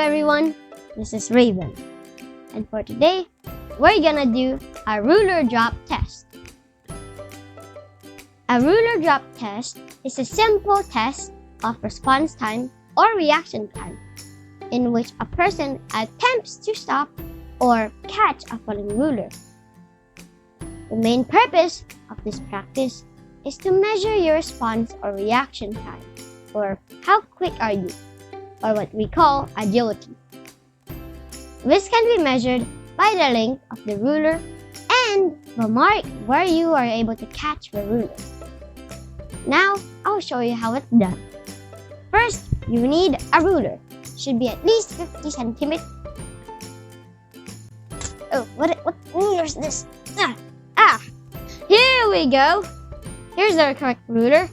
everyone, this is Reiven, and for today, we're gonna do a ruler drop test. A ruler drop test is a simple test of response time or reaction time in which a person attempts to stop or catch a falling ruler. The main purpose of this practice is to measure your response or reaction time, or how quick are you, or what we call agility. This can be measured by the length of the ruler and the mark where you are able to catch the ruler. Now, I'll show you how it's done. First, you need a ruler. Should be at least 50 centimeters. Oh, what ruler is this? Here we go. Here's our correct ruler.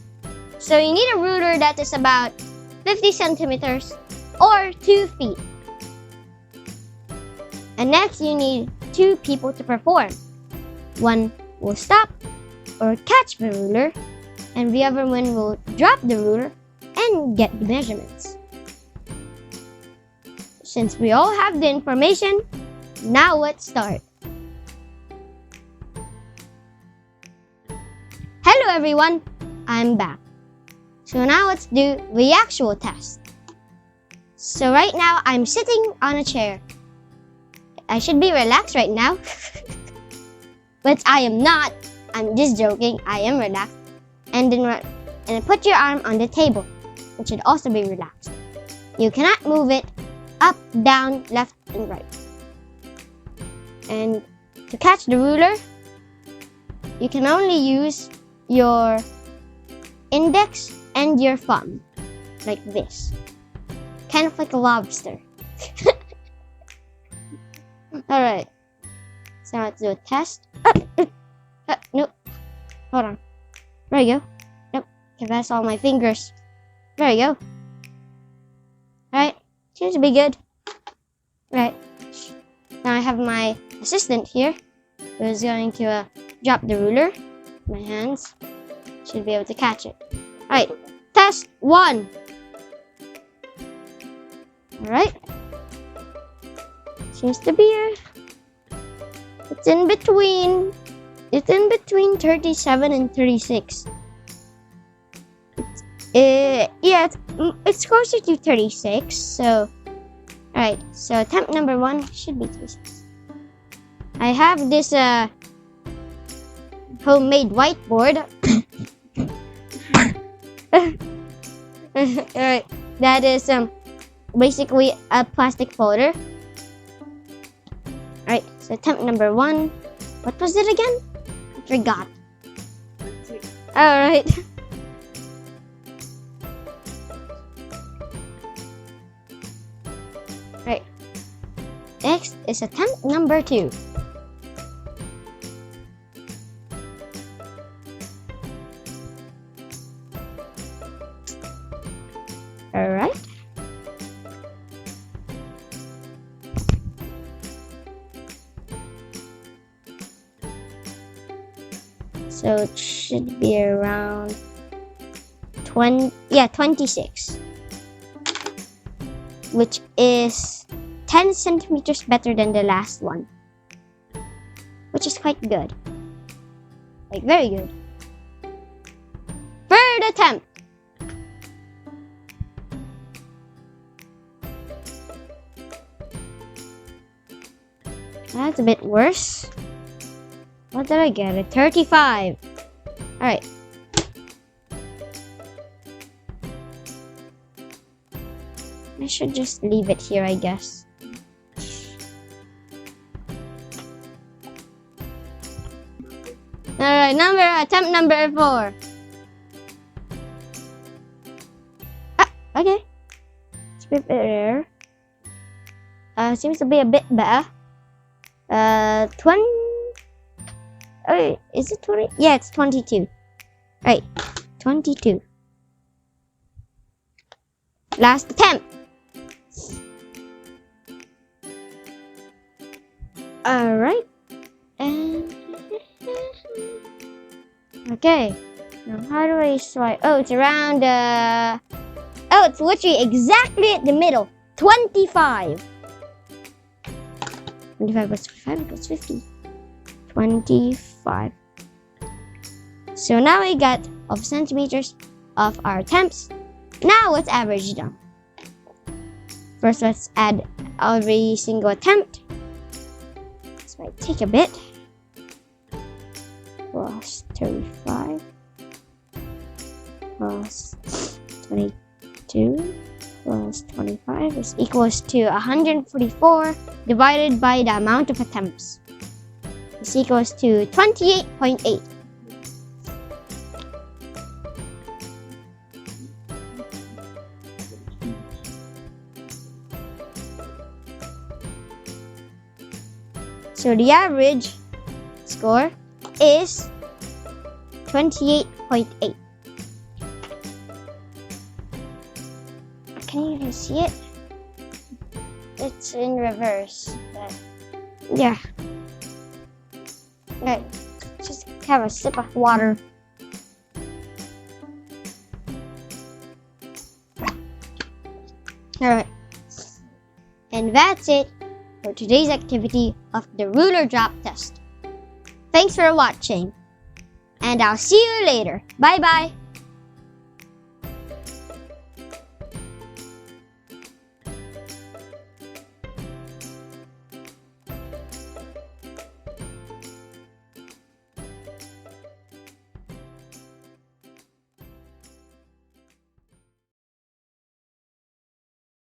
So you need a ruler that is about 50 centimeters or 2 feet. And next, you need 2 people to perform. One will stop or catch the ruler, and the other one will drop the ruler and get the measurements. Since we all have the information, now let's start. Hello everyone, I'm back. So now let's do the actual test. So right now, I'm sitting on a chair. I should be relaxed right now. But I am not. I'm just joking. I am relaxed. And then put your arm on the table, which should also be relaxed. You cannot move it up, down, left, and right. And to catch the ruler, you can only use your index and your thumb, like this. Kind of like a lobster. Alright, so let's do a test. Nope, hold on. There you go. Nope, okay, that's all my fingers. There you go. Alright, seems to be good. Right, now I have my assistant here who is going to drop the ruler. My hands should be able to catch it. Alright, test 1. Alright. Seems to be it's in between 37 and 36. It's closer to 36. So, alright. So attempt number 1 should be 36. I have this homemade whiteboard. Alright, that is basically a plastic folder. Alright, so attempt number 1. What was it again? I forgot. Alright. Right. Next is attempt number 2. Alright. So it should be around 26. Which is 10 centimeters better than the last one. Which is quite good. Like, very good. Third attempt. That's a bit worse. What did I get? A 35. Alright. I should just leave it here, I guess. Alright, attempt number 4. Okay. Let's prepare. Seems to be a bit better. 20. Oh, is it 20? Yeah, it's 22. Right, 22. Last attempt. Alright. And okay. Now how do I swipe? Oh, it's around oh, it's literally exactly at the middle. 25. 25 plus 5 equals 50. 25. So now we got of centimeters of our temps. Now let's average them. First, let's add every single attempt. This might take a bit. Plus 35 plus 22 plus 25 is equals to 144 divided by the amount of attempts. This equals to 28.8. So the average score is 28.8. Can you even see it? It's in reverse. But yeah. Okay, just have a sip of water. Alright. And that's it for today's activity of the ruler drop test. Thanks for watching, and I'll see you later. Bye bye.